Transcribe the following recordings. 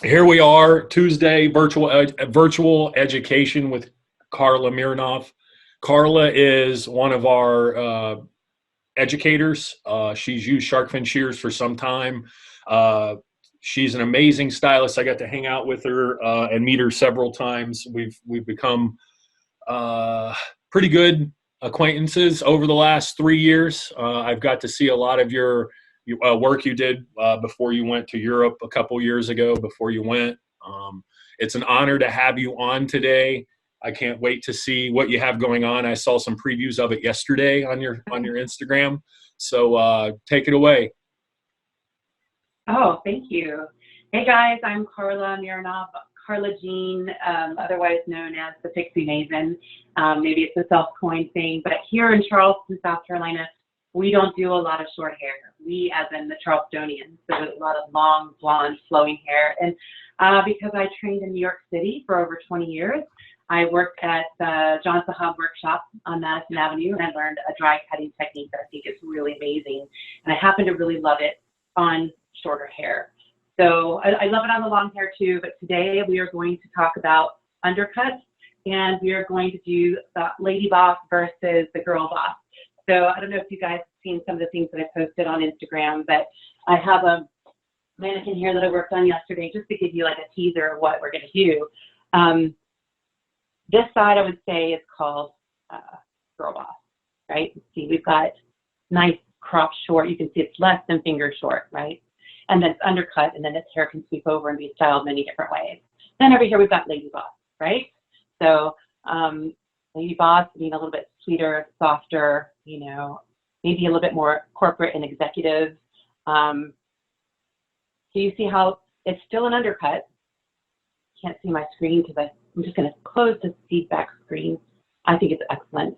Here we are, Tuesday, virtual education with Karla Mironov. Karla is one of our educators. She's used shark fin shears for some time. Uh, she's an amazing stylist. I got to hang out with her and meet her several times. We've become pretty good acquaintances over the last 3 years. I've got to see a lot of your work you did before you went to Europe a couple years ago. Before you went, it's an honor to have you on today. I can't wait to see what you have going on. I saw some previews of it yesterday on your Instagram. So take it away. Oh, thank you. Hey guys, I'm Karla Mironov, Karla Jean, otherwise known as the Pixie Maven. Maybe it's a self-coined thing, but here in Charleston, South Carolina, we don't do a lot of short hair. We, as in the Charlestonians, so a lot of long, blonde, flowing hair. And because I trained in New York City for over 20 years, I worked at the John Sahab workshop on Madison Avenue, and I learned a dry cutting technique that I think is really amazing. And I happen to really love it on shorter hair. So I love it on the long hair too, but today we are going to talk about undercuts, and we are going to do the lady boss versus the girl boss. So I don't know if you guys have seen some of the things that I posted on Instagram, but I have a mannequin here that I worked on yesterday just to give you like a teaser of what we're going to do. This side I would say is called girl boss, right? See, we've got nice crop short. You can see it's less than finger short, right? And then it's undercut, and then this hair can sweep over and be styled many different ways. Then over here we've got lady boss, right? So lady boss being a little bit sweeter, softer, you know, maybe a little bit more corporate and executive. So you see how it's still an undercut. Can't see my screen because I'm just going to close the feedback screen. I think it's excellent.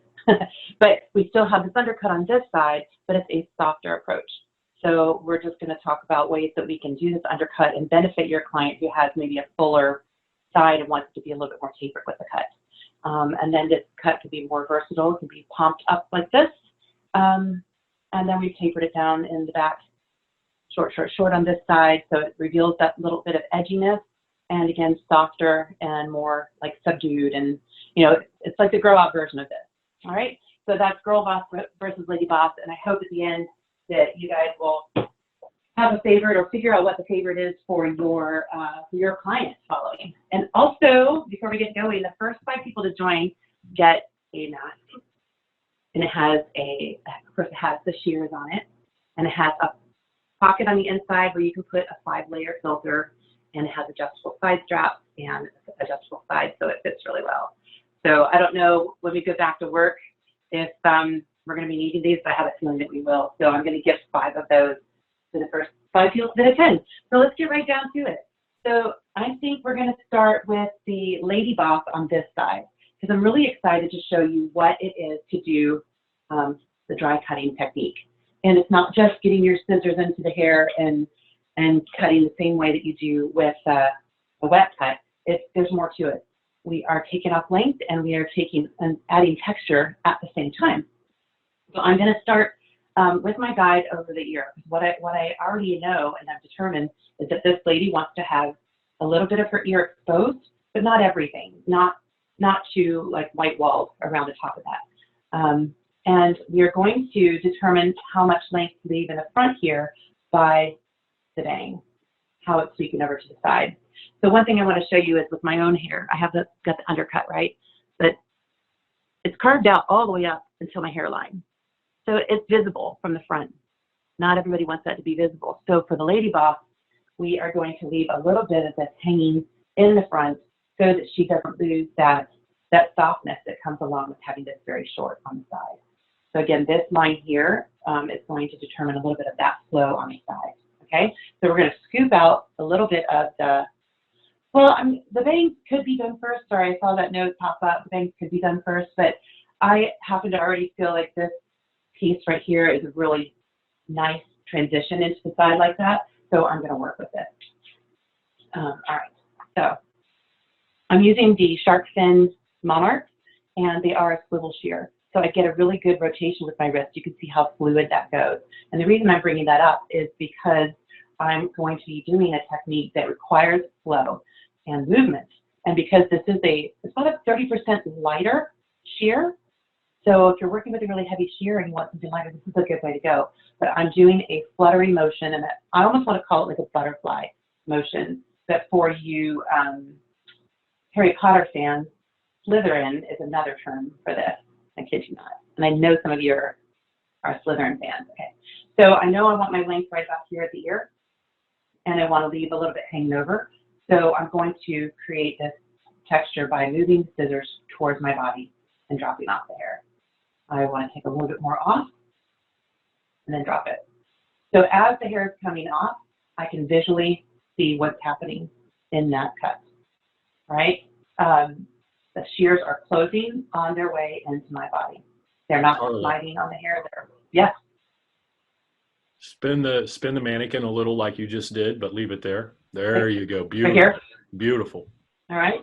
But we still have this undercut on this side, but it's a softer approach. So we're just going to talk about ways that we can do this undercut and benefit your client who has maybe a fuller side and wants to be a little bit more tapered with the cut. And then this cut could be more versatile. It can be pumped up like this. And then we've tapered it down in the back, short, short, short on this side. So it reveals that little bit of edginess. And again, softer and more like subdued. And, you know, it's like the grow out version of this. All right. So that's girl boss versus lady boss. And I hope at the end that you guys will have a favorite or figure out what the favorite is for your client following. And also, before we get going, the first 5 people to join get a mask. And it has of course, it has the shears on it. And it has a pocket on the inside where you can put a 5-layer filter. And it has adjustable side straps and adjustable sides, so it fits really well. So I don't know when we go back to work if we're going to be needing these, but I have a feeling that we will. So I'm going to give 5 of those to the first 5 people that attend. So let's get right down to it. So I think we're going to start with the lady boss on this side, because I'm really excited to show you what it is to do the dry cutting technique. And it's not just getting your scissors into the hair and cutting the same way that you do with a wet cut. There's more to it. We are taking off length, and we are taking and adding texture at the same time. So I'm going to start with my guide over the ear. What I already know and I've determined is that this lady wants to have a little bit of her ear exposed, but not everything, not too like white walled around the top of that. And we are going to determine how much length to leave in the front here by the bang, how it's sweeping over to the side. So one thing I want to show you is with my own hair, I have got the undercut, right? But it's carved out all the way up until my hairline. So it's visible from the front. Not everybody wants that to be visible. So for the lady boss, we are going to leave a little bit of this hanging in the front so that she doesn't lose that softness that comes along with having this very short on the side. So again, this line here is going to determine a little bit of that flow on the side. Okay, so we're going to scoop out a little bit of the bangs could be done first. Sorry, I saw that note pop up. The bangs could be done first, but I happen to already feel like this piece right here is a really nice transition into the side like that. So I'm going to work with it. All right, so I'm using the shark fin monarchs, and they are a swivel shear. So I get a really good rotation with my wrist. You can see how fluid that goes. And the reason I'm bringing that up is because I'm going to be doing a technique that requires flow and movement. And because this is it's about a 30% lighter shear, so if you're working with a really heavy shear and you want something lighter, this is a good way to go. But I'm doing a fluttering motion, and I almost want to call it like a butterfly motion. But for you Harry Potter fans, Slytherin is another term for this. I kid you not. And I know some of you are Slytherin fans. Okay. So I know I want my length right about here at the ear, and I want to leave a little bit hanging over. So I'm going to create this texture by moving the scissors towards my body and dropping off the hair. I want to take a little bit more off and then drop it. So as the hair is coming off, I can visually see what's happening in that cut, right? The shears are closing on their way into my body. They're not sliding on the hair. Yes. Spin the mannequin a little like you just did, but leave it there. There you go. Beautiful. Right here. Beautiful. All right.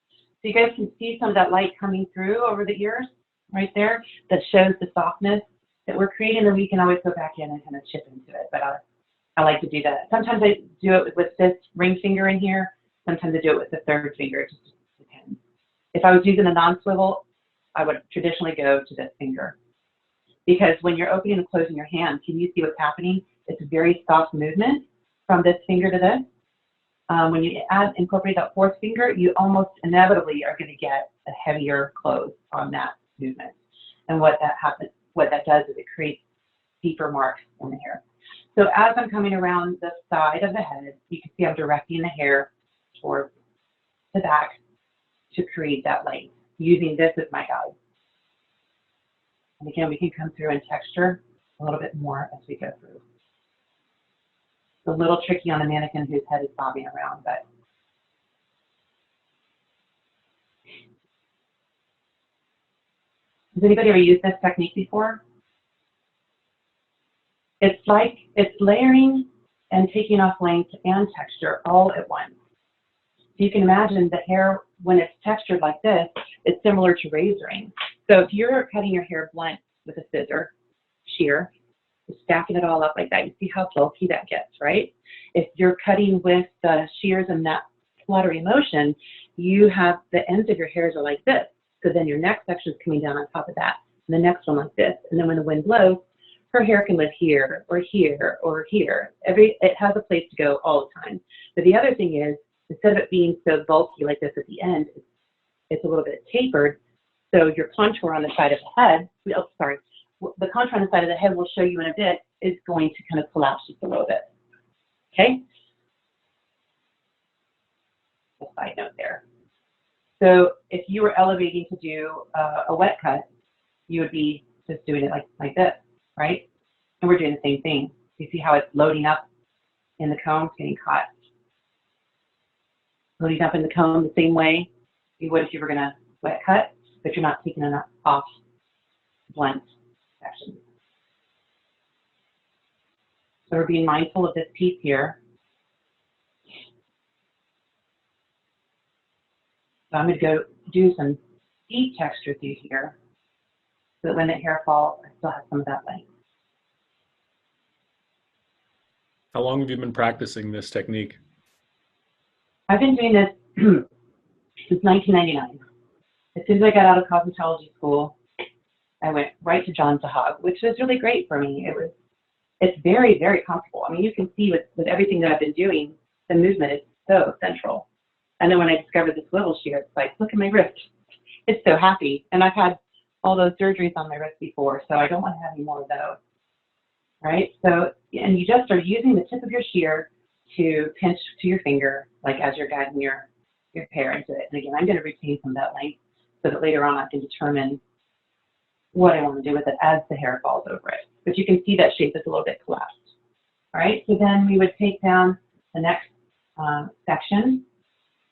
So you guys can see some of that light coming through over the ears right there that shows the softness that we're creating, and we can always go back in and kind of chip into it. But I like to do that. Sometimes I do it with this ring finger in here. Sometimes I do it with the third finger. It just depends. If I was using a non-swivel, I would traditionally go to this finger. Because when you're opening and closing your hand, can you see what's happening? It's a very soft movement from this finger to this. When you incorporate that fourth finger, you almost inevitably are going to get a heavier close on that movement. And what that does is it creates deeper marks in the hair. So as I'm coming around the side of the head, you can see I'm directing the hair towards the back to create that length, using this as my guide. And again, we can come through and texture a little bit more as we go through. It's a little tricky on the mannequin whose head is bobbing around, but has anybody ever used this technique before? It's like it's layering and taking off length and texture all at once. So you can imagine the hair, when it's textured like this, it's similar to razoring. So if you're cutting your hair blunt with a scissor, shear, you're stacking it all up like that, you see how bulky that gets, right? If you're cutting with the shears and that fluttery motion, you have the ends of your hairs are like this. So then your next section is coming down on top of that, and the next one like this. And then when the wind blows, her hair can live here or here or here. It has a place to go all the time. But the other thing is, instead of it being so bulky like this at the end, it's a little bit tapered. So your contour on the side of the head, the contour on the side of the head we'll show you in a bit is going to kind of collapse just a little bit. Okay? A side note there. So if you were elevating to do a wet cut, you would be just doing it like this, right? And we're doing the same thing. You see how it's loading up in the comb, getting caught. Loading up in the comb the same way you would if you were going to wet cut, but you're not taking enough off blunt sections. So we're being mindful of this piece here. So I'm going to go do some deep texture through here so that when the hair falls, I still have some of that length. How long have you been practicing this technique? I've been doing this since 1999. As soon as I got out of cosmetology school, I went right to John Sahag, which was really great for me. It's very, very comfortable. I mean, you can see with everything that I've been doing, the movement is so central. And then when I discovered the swivel shear, it's like, look at my wrist. It's so happy. And I've had all those surgeries on my wrist before, so I don't want to have any more of those. Right? So, and you just are using the tip of your shear to pinch to your finger, like as you're guiding your hair into it. And again, I'm going to retain some of that length so that later on I can determine what I want to do with it as the hair falls over it. But you can see that shape is a little bit collapsed. All right, so then we would take down the next section,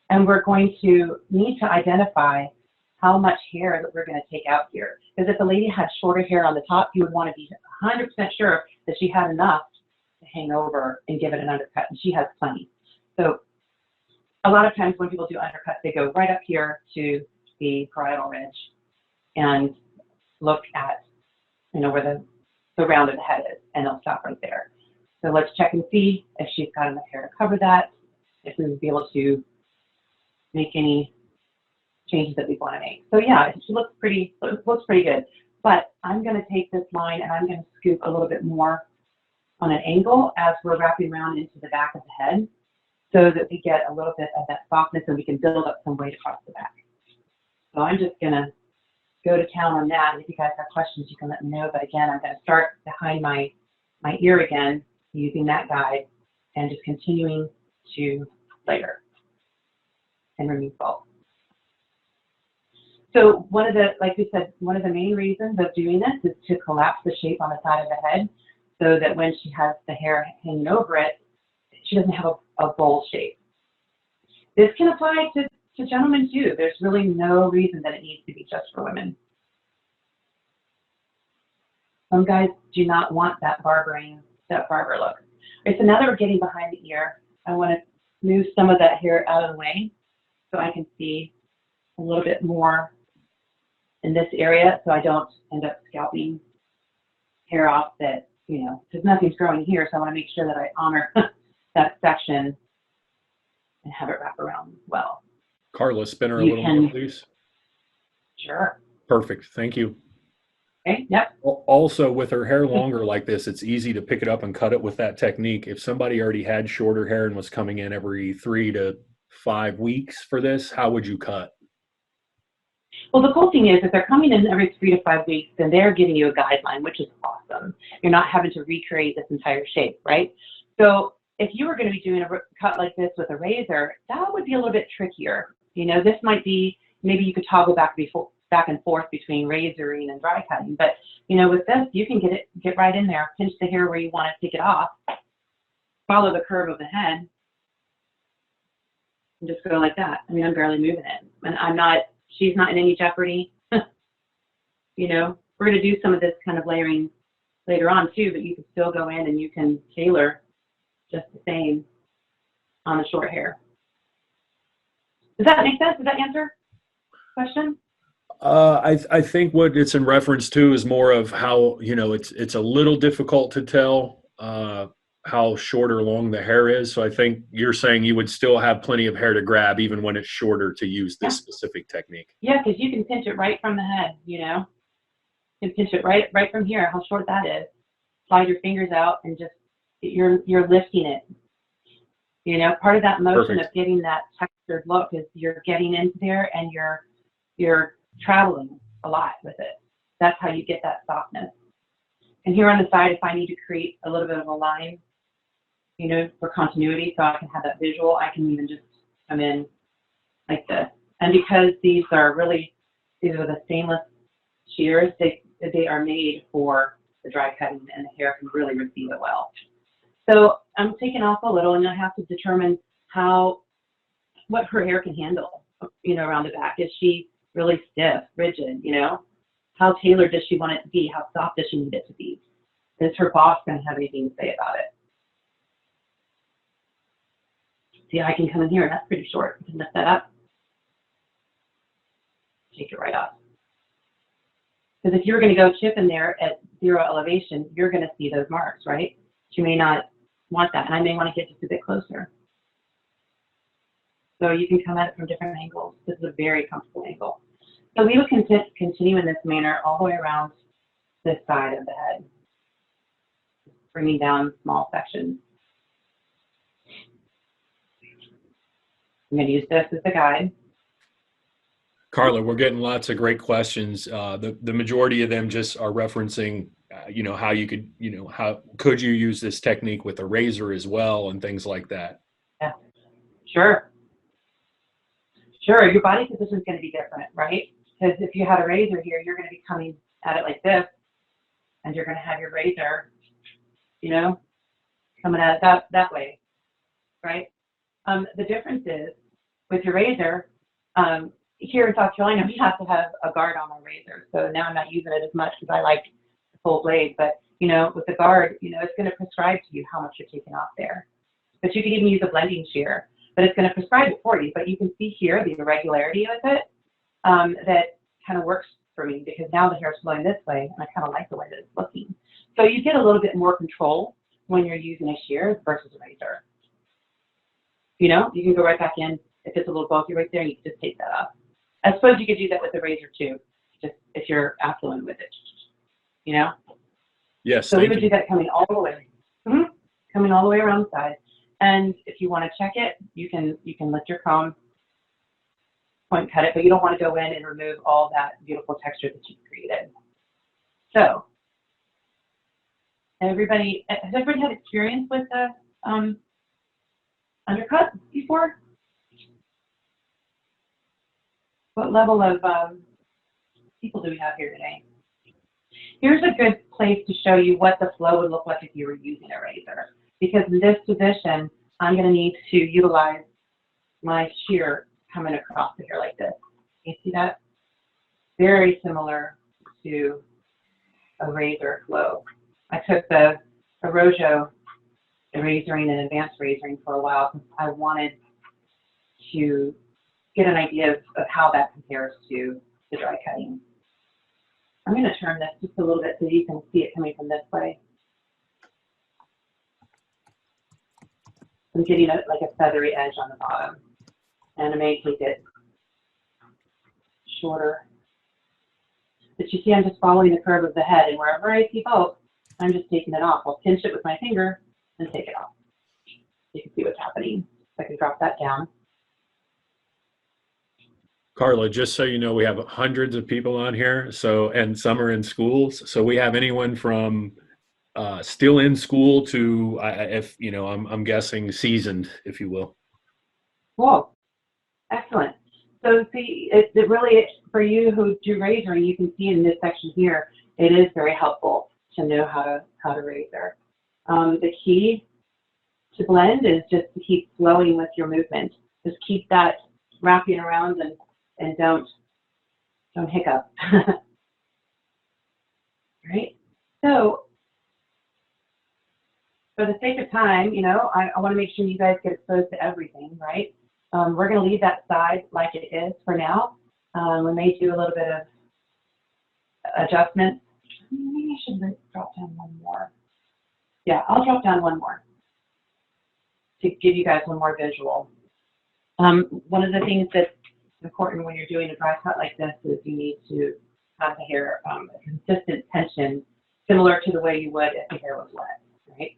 and we're going to need to identify how much hair that we're going to take out here. Because if the lady had shorter hair on the top, you would want to be 100% sure that she had enough to hang over and give it an undercut, and she has plenty. So a lot of times when people do undercuts, they go right up here to the parietal ridge and look at, where the round of the head is, and they'll stop right there. So let's check and see if she's got enough hair to cover that, if we would be able to make any changes that we want to make. So yeah, she looks pretty good. But I'm going to take this line and I'm going to scoop a little bit more on an angle as we're wrapping around into the back of the head so that we get a little bit of that softness and we can build up some weight across the back. So I'm just going to go to town on that. And if you guys have questions, you can let me know. But again, I'm going to start behind my ear again using that guide and just continuing to layer and remove bulk. So one of the, like we said, one of the main reasons of doing this is to collapse the shape on the side of the head so that when she has the hair hanging over it, she doesn't have a bowl shape. This can apply to gentlemen too. There's really no reason that it needs to be just for women. Some guys do not want that barber look. Right, so now that we're getting behind the ear, I want to move some of that hair out of the way so I can see a little bit more in this area so I don't end up scalping hair off that, you know, because nothing's growing here, so I want to make sure that I honor that section and have it wrap around well. Karla, spin her a little more, please. Sure. Perfect. Thank you. Okay. Yep. Also, with her hair longer like this, it's easy to pick it up and cut it with that technique. If somebody already had shorter hair and was coming in every 3 to 5 weeks for this, how would you cut? Well, the cool thing is if they're coming in every 3 to 5 weeks, then they're giving you a guideline, which is awesome. You're not having to recreate this entire shape, right? So if you were going to be doing a cut like this with a razor, that would be a little bit trickier. You know, this might be, maybe you could toggle back and forth between razoring and dry cutting. But, you know, with this, you can get right in there, pinch the hair where you want to take it off, follow the curve of the head, and just go like that. I mean, I'm barely moving it. And she's not in any jeopardy. You know, we're going to do some of this kind of layering later on too, but you can still go in and you can tailor just the same on the short hair. Does that make sense? Does that answer the question? I think what it's in reference to is more of how, you know, it's a little difficult to tell how short or long the hair is. So I think you're saying you would still have plenty of hair to grab even when it's shorter to use this specific technique. Yeah, because you can pinch it right from the head, you know. You can pinch it right from here, how short that is. Slide your fingers out and just, you're lifting it. You know, part of that motion of getting that textured look is you're getting into there and you're traveling a lot with it. That's how you get that softness. And here on the side, if I need to create a little bit of a line, you know, for continuity, so I can have that visual, I can even just come in like this. And because these are the stainless shears, they are made for the dry cutting and the hair can really receive it well. So I'm taking off a little and I have to determine what her hair can handle, you know, around the back. Is she really stiff, rigid, you know? How tailored does she want it to be? How soft does she need it to be? Is her boss going to have anything to say about it? See, I can come in here, and that's pretty short. You can lift that up. Take it right off. Because if you're going to go chip in there at 0 elevation, you're going to see those marks, right? You may not want that, and I may want to get just a bit closer. So you can come at it from different angles. This is a very comfortable angle. So we would continue in this manner all the way around this side of the head, bringing down small sections. I'm going to use this as the guide. Karla, we're getting lots of great questions. The majority of them just are referencing, you know, how you could, you know, how could you use this technique with a razor as well and things like that. Yeah, sure. Sure, your body position is going to be different, right? Because if you had a razor here, you're going to be coming at it like this, and you're going to have your razor, you know, coming at it that way, right? The difference is with your razor, here in South Carolina, we have to have a guard on our razor. So now I'm not using it as much because I like the full blade. But, you know, with the guard, you know, it's going to prescribe to you how much you're taking off there. But you can even use a blending shear, but it's going to prescribe it for you. But you can see here the irregularity with it that kind of works for me because now the hair is flowing this way, and I kind of like the way that it's looking. So you get a little bit more control when you're using a shears versus a razor. You know, you can go right back in. If it's a little bulky right there, you can just take that off. I suppose you could do that with the razor too, just if you're affluent with it, you know? Yes. So we would do that coming all the way, coming all the way around the side. And if you want to check it, you can lift your comb, point cut it, but you don't want to go in and remove all that beautiful texture that you've created. So, has everybody had experience with the undercut before? What level of people do we have here today? Here's a good place to show you what the flow would look like if you were using a razor. Because in this position, I'm going to need to utilize my shear coming across the hair like this. You see that? Very similar to a razor flow. I took the Rojo razoring and advanced razoring for a while because I wanted to get an idea of how that compares to the dry cutting. I'm going to turn this just a little bit so you can see it coming from this way. I'm getting like a feathery edge on the bottom, and I may take it shorter. But you see, I'm just following the curve of the head, and wherever I see bulk, I'm just taking it off. I'll pinch it with my finger and take it off. You can see what's happening. I can drop that down. Karla, just so you know, we have hundreds of people on here, so, and some are in schools. So we have anyone from still in school to, if you know, I'm guessing seasoned, if you will. Whoa, excellent. So see, it really, for you who do razoring, you can see in this section here, it is very helpful to know how to razor. The key to blend is just to keep flowing with your movement. Just keep that wrapping around and don't hiccup. Right? So for the sake of time, you know, I want to make sure you guys get exposed to everything, right? We're going to leave that side like it is for now. We may do a little bit of adjustment. Maybe I should drop down one more. Yeah, I'll drop down one more to give you guys one more visual. One of the things that's important when you're doing a dry cut like this is you need to have the hair a consistent tension, similar to the way you would if the hair was wet, right?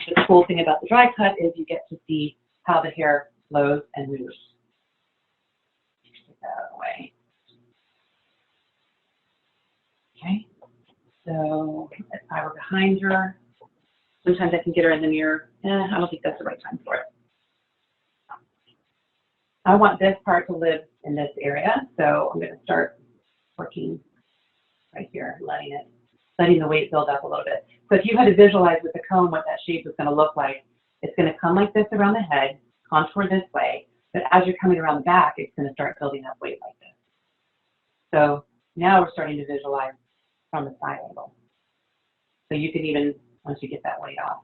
The cool thing about the dry cut is you get to see how the hair flows and moves. Get that out of the way. Okay, so if I were behind her, sometimes I can get her in the mirror. I don't think that's the right time for it. I want this part to live in this area, so I'm going to start working right here, letting the weight build up a little bit. So if you had to visualize with the comb what that shape is going to look like, it's going to come like this around the head, contour this way, but as you're coming around the back, it's going to start building up weight like this. So now we're starting to visualize from the side angle. So you can even, once you get that weight off.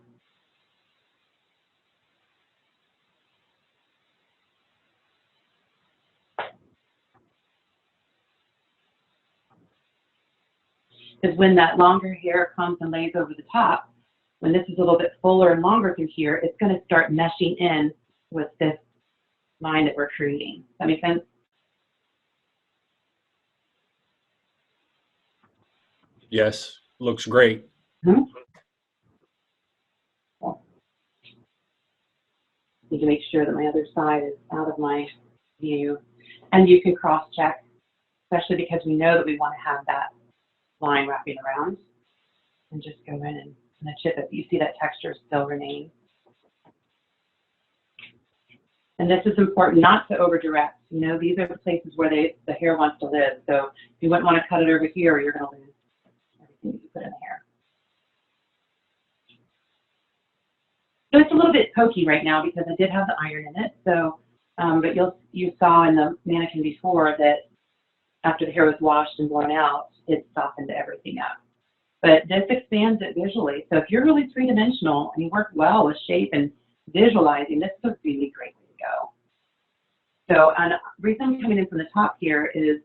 Because when that longer hair comes and lays over the top, when this is a little bit fuller and longer through here, it's going to start meshing in with this line that we're creating. Does that make sense? Yes, looks great. Mm-hmm. Cool. Need to make sure that my other side is out of my view. And you can cross-check, especially because we know that we want to have that line wrapping around, and just go in and chip it. You see that texture still remains. And this is important not to over direct. You know, these are the places where the hair wants to live. So you wouldn't want to cut it over here or you're going to lose everything that you put in the hair. So it's a little bit pokey right now because I did have the iron in it. So, but you saw in the mannequin before that after the hair was washed and blown out, it softened everything up. But this expands it visually. So if you're really three-dimensional and you work well with shape and visualizing, this is a really great way to go. So, and the reason I'm coming in from the top here is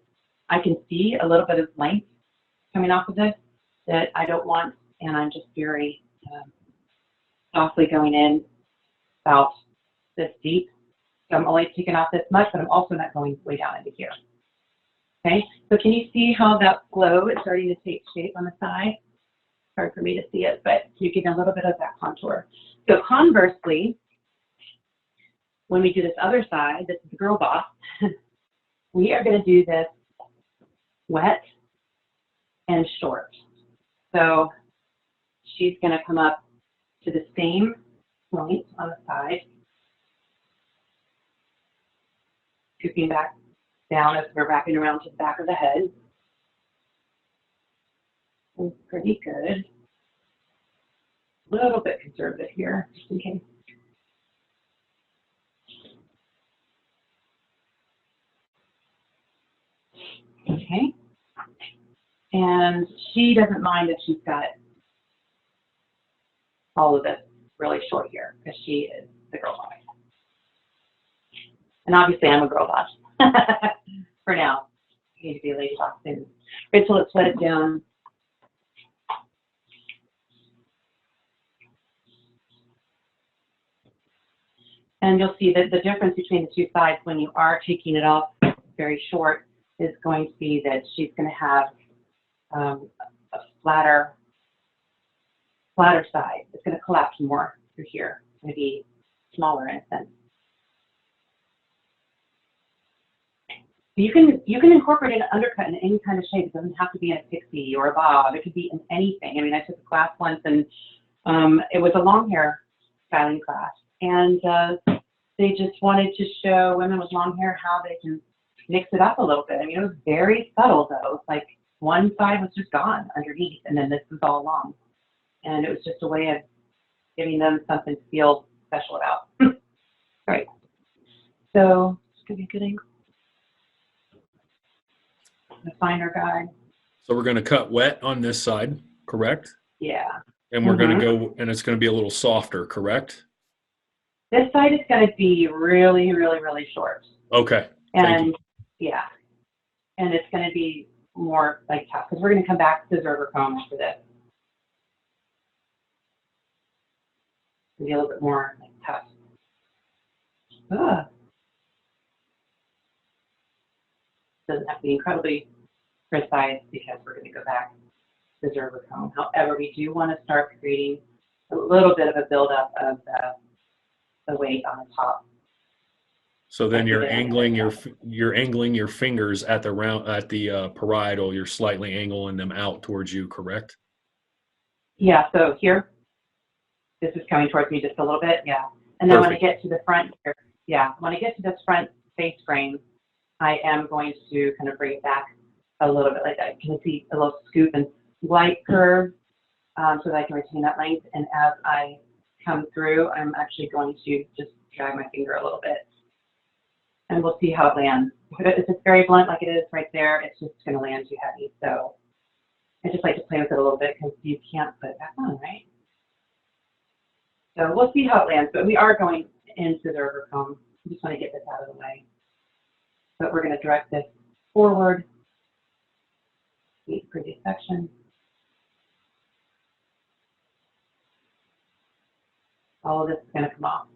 I can see a little bit of length coming off of this that I don't want, and I'm just very softly going in about this deep. So I'm only taking off this much, but I'm also not going way down into here. Okay, so can you see how that flow is starting to take shape on the side? Hard for me to see it, but you get a little bit of that contour. So conversely, when we do this other side, this is the girl boss, we are going to do this wet and short. So she's going to come up to the same point on the side, scooping back down as we're wrapping around to the back of the head. It's pretty good. A little bit conservative here, just in case. Okay. And she doesn't mind if she's got all of this really short here, because she is the girl boss. And obviously I'm a girl boss for now. I need to be a lady boss soon. Right, so let's let it down. And you'll see that the difference between the two sides when you are taking it off very short is going to be that she's going to have a flatter side. It's going to collapse more through here. It's going to be smaller in a sense. You can incorporate an undercut in any kind of shape. It doesn't have to be in a pixie or a bob. It could be in anything. I mean, I took a class once, and it was a long hair styling class, and they just wanted to show women with long hair how they can mix it up a little bit. I mean, it was very subtle though. It's like one side was just gone underneath, and then this was all long, and it was just a way of giving them something to feel special about. All right. So it's gonna be a good angle. The finer guide. So we're going to cut wet on this side, correct? Yeah. And we're going to go, and it's going to be a little softer, correct? This side is going to be really, really, really short. Okay. And yeah, and it's going to be more like tough, because we're going to come back to the zerber comb for this. It's going to be a little bit more like tough. Doesn't have to be incredibly precise, because we're going to go back to the zerber comb. However, we do want to start creating a little bit of a buildup of the weight on the top. So then you're angling your fingers at the parietal. You're slightly angling them out towards you, correct? Yeah. So here, this is coming towards me just a little bit. Yeah. And then Perfect. When I get to the front here, yeah, when I get to this front face frame, I am going to kind of bring it back a little bit like that. You can see a little scoop and slight curve, so that I can retain that length. And as I come through, I'm actually going to just drag my finger a little bit, and we'll see how it lands. If it's very blunt like it is right there, it's just going to land too heavy. So I just like to play with it a little bit, because you can't put it back on, right? So we'll see how it lands, but we are going into the zerber comb. I just want to get this out of the way. But we're going to direct this forward. The previous section. All of this is going to come off.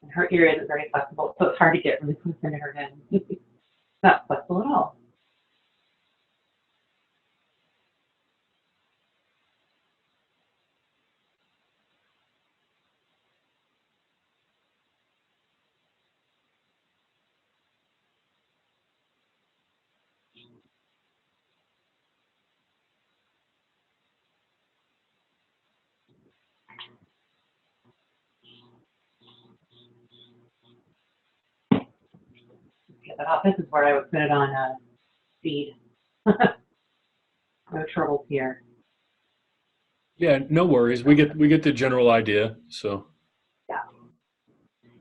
And her ear isn't very flexible, so it's hard to get really close into her head. It's not flexible at all. Get that off. This is where I would put it on speed. No troubles here. Yeah, no worries. We get the general idea. So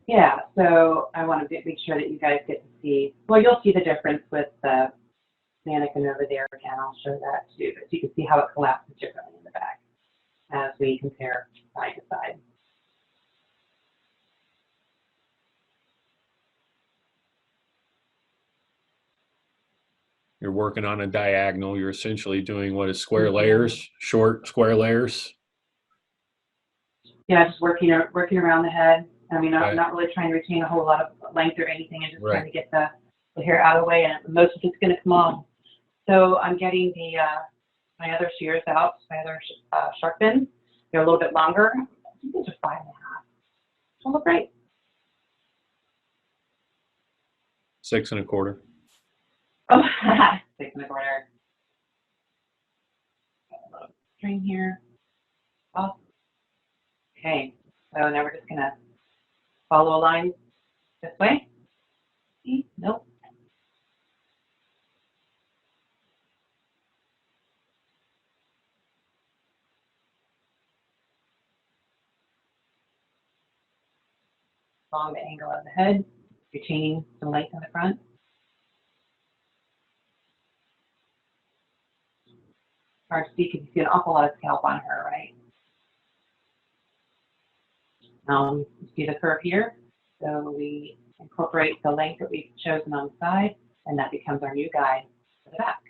Yeah, so I want to make sure that you guys get to see, well, you'll see the difference with the mannequin over there again. I'll show that too, but you can see how it collapses differently in the back as we compare side to side. You're working on a diagonal. You're essentially doing what is square layers, short square layers. Yeah, just working around the head. I mean, Okay. I'm not really trying to retain a whole lot of length or anything. I'm just Right. trying to get the hair out of the way, and most of it's going to come off. So I'm getting the my other shears out, my other shark fins. They're a little bit longer. I think these are 5.5. They look great. 6 1/4. Oh, 6 1/4. Got a little string here. Oh. Okay, so now we're just gonna follow a line this way. See? Nope. Along the angle of the head, retaining some length in the front. Hard to see because you see an awful lot of scalp on her, right? You see the curve here, so we incorporate the length that we've chosen on the side, and that becomes our new guide for the back.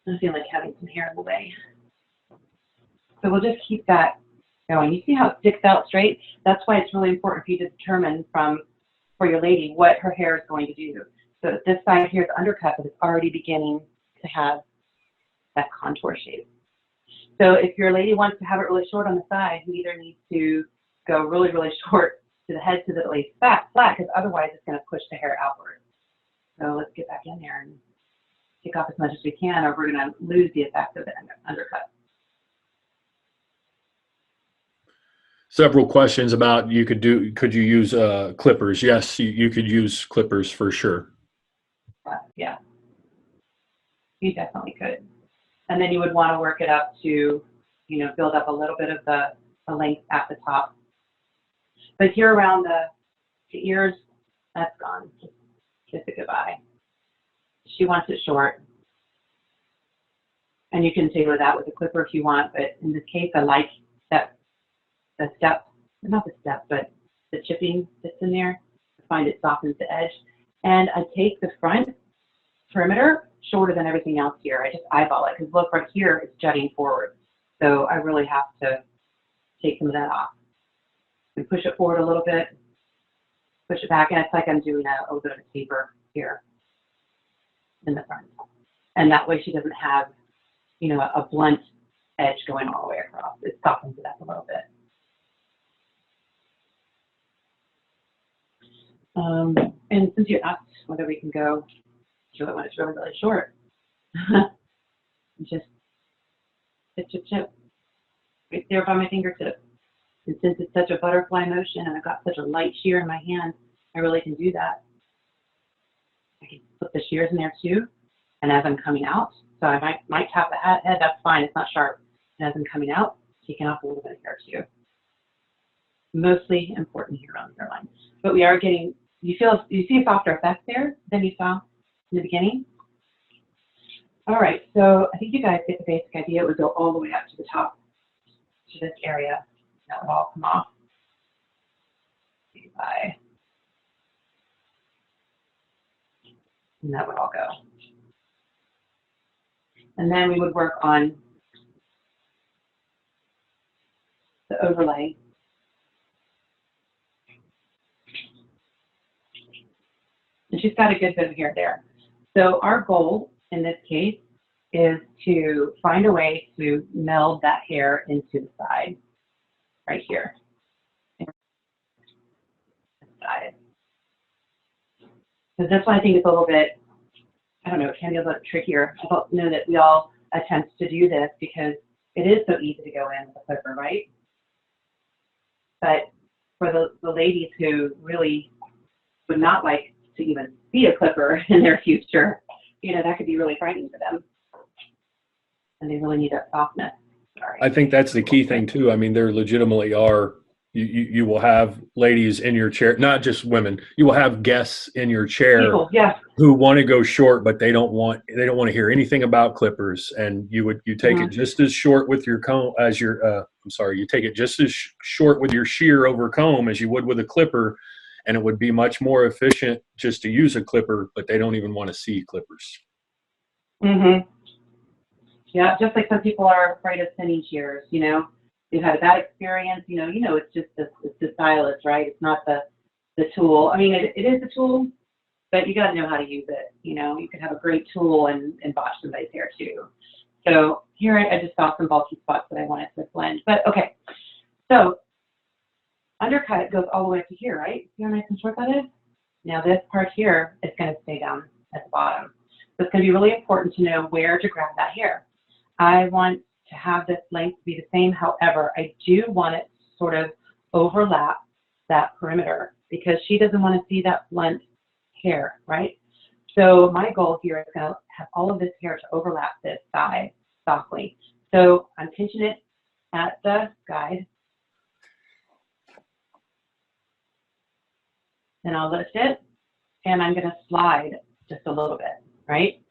I feel like having some hair in the way. So we'll just keep that going. You see how it sticks out straight? That's why it's really important for you to determine for your lady what her hair is going to do. So this side here is undercut, but it's already beginning to have that contour shape. So if your lady wants to have it really short on the side, you either need to go really, really short to the head so that it lays flat, because otherwise it's going to push the hair outward. So let's get back in there and take off as much as we can, or we're going to lose the effect of the undercut. Several questions about could you use clippers? Yes, you could use clippers for sure. Yeah, you definitely could. And then you would want to work it up to, build up a little bit of the length at the top. But here around the ears, that's gone. Just kiss it goodbye. She wants it short. And you can tailor that with a clipper if you want, but in this case, I like that the step, not the step, but the chipping that's in there. I find it softens the edge. And I take the front perimeter shorter than everything else here. I just eyeball it, because look, right here, it's jutting forward. So I really have to take some of that off. And push it forward a little bit, push it back, and it's like I'm doing a little bit of a taper here in the front. And that way she doesn't have, a blunt edge going all the way across. It softens it up a little bit. And since you asked whether we can go to it when it's really, really short, just chip, right there by my fingertip. And since it's such a butterfly motion and I've got such a light shear in my hand, I really can do that. I can put the shears in there too. And as I'm coming out, so I might tap the head, that's fine, it's not sharp. And as I'm coming out, taking off a little bit of hair too. Mostly important here on the hairline. But we are getting, you see a softer effect there than you saw in the beginning. All right, so I think you guys get the basic idea. It would go all the way up to the top, to this area. That would all come off. And that would all go. And then we would work on the overlay. And she's got a good bit of hair there. So our goal in this case is to find a way to meld that hair into the side, right here. Side. So that's why I think it's a little bit, I don't know, it can be a little trickier. I don't know that we all attempt to do this because it is so easy to go in with a clipper, right? But for the ladies who really would not like to even see a clipper in their future, that could be really frightening for them. and they really need that softness. Sorry. I think that's the key thing too. I mean, there legitimately are. You will have ladies in your chair, not just women. You will have guests in your chair People, yes. who want to go short, but they don't want to hear anything about clippers. And you take it just as short with your comb as your. I'm sorry, you take it just as short with your shear over comb as you would with a clipper, and it would be much more efficient just to use a clipper. But they don't even want to see clippers. Mm-hmm. Yeah, just like some people are afraid of thinning shears, you know. They've had a bad experience, you know, it's just it's the stylus, right? It's not the tool. I mean, it is a tool, but you got to know how to use it. You know, you can have a great tool and botch somebody's hair too. So here I just saw some bulky spots that I wanted to blend. But okay, so undercut goes all the way up to here, right? See how nice and short that is? Now this part here is going to stay down at the bottom. So it's going to be really important to know where to grab that hair. I want to have this length be the same. However, I do want it to sort of overlap that perimeter because she doesn't want to see that blunt hair, right? So my goal here is going to have all of this hair to overlap this side softly. So I'm pinching it at the guide. Then I'll lift it and I'm going to slide just a little bit, right?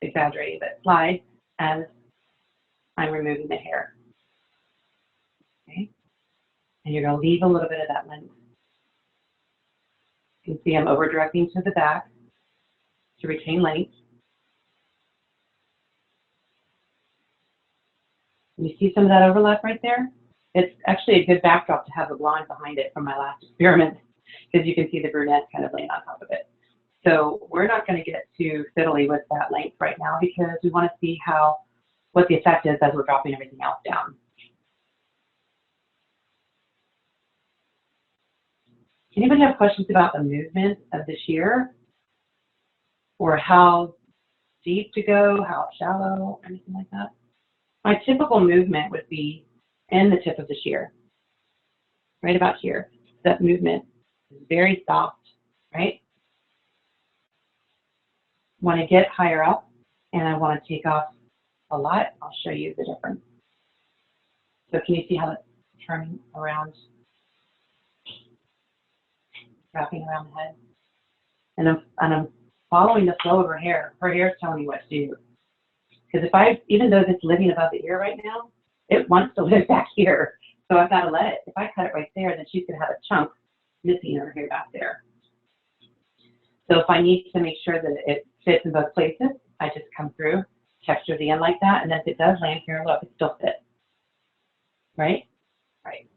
Exaggerating, but slide as I'm removing the hair. Okay, and you're going to leave a little bit of that length. You can see I'm over directing to the back to retain length. You see some of that overlap right there? It's actually a good backdrop to have the blonde behind it from my last experiment because you can see the brunette kind of laying on top of it. So we're not going to get too fiddly with that length right now because we want to see what the effect is as we're dropping everything else down. Anybody have questions about the movement of the shear or how deep to go, how shallow, anything like that? My typical movement would be in the tip of the shear, right about here. That movement is very soft, right? When I get higher up and I want to take off a lot, I'll show you the difference. So can you see how it's turning around, wrapping around the head? And I'm following the flow of her hair. Her hair is telling me what to do. Because even though it's living above the ear right now, it wants to live back here. So I've got to let it. If I cut it right there, then she's going to have a chunk missing her hair back there. So if I need to make sure that it fits in both places, I just come through, texture the end like that, and then if it does land here, look, it still fits. Right? Right.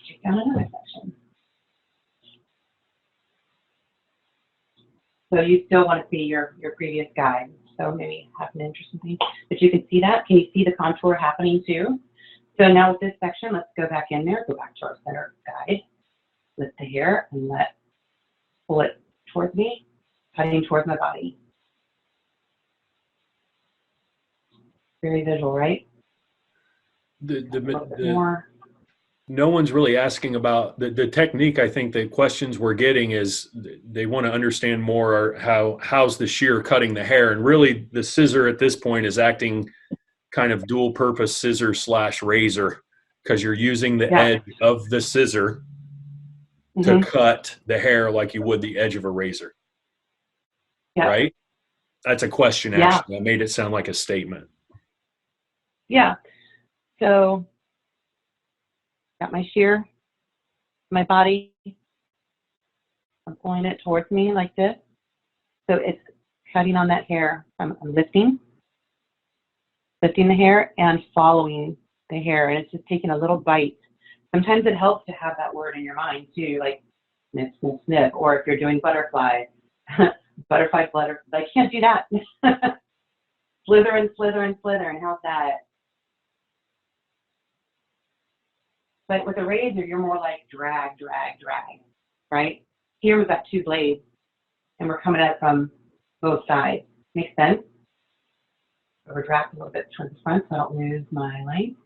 Take down another section. So you still want to see your previous guide. So maybe have an interesting thing. But you can see that. Can you see the contour happening too? So now with this section, let's go back in there, go back to our center guide, lift the hair and pull it towards me, cutting towards my body. Very visual, right? More. No one's really asking about the technique. I think the questions we're getting is they want to understand more how's the shear cutting the hair, and really the scissor at this point is acting kind of dual purpose scissor / razor because you're using the edge of the scissor to cut the hair like you would the edge of a razor. Right? That's a question actually. I made it sound like a statement. Yeah. So got my shear, my body, I'm pulling it towards me like this. So it's cutting on that hair. I'm lifting the hair and following the hair. And it's just taking a little bite. Sometimes it helps to have that word in your mind too, like snip, snip, snip. Or if you're doing butterfly, butterfly, flutter. I can't do that. Slither and slither and slither. And how's that? But with a razor, you're more like drag, drag, drag, right? Here we've got two blades, and we're coming at it from both sides. Makes sense? Overdraft a little bit towards the front so I don't lose my length.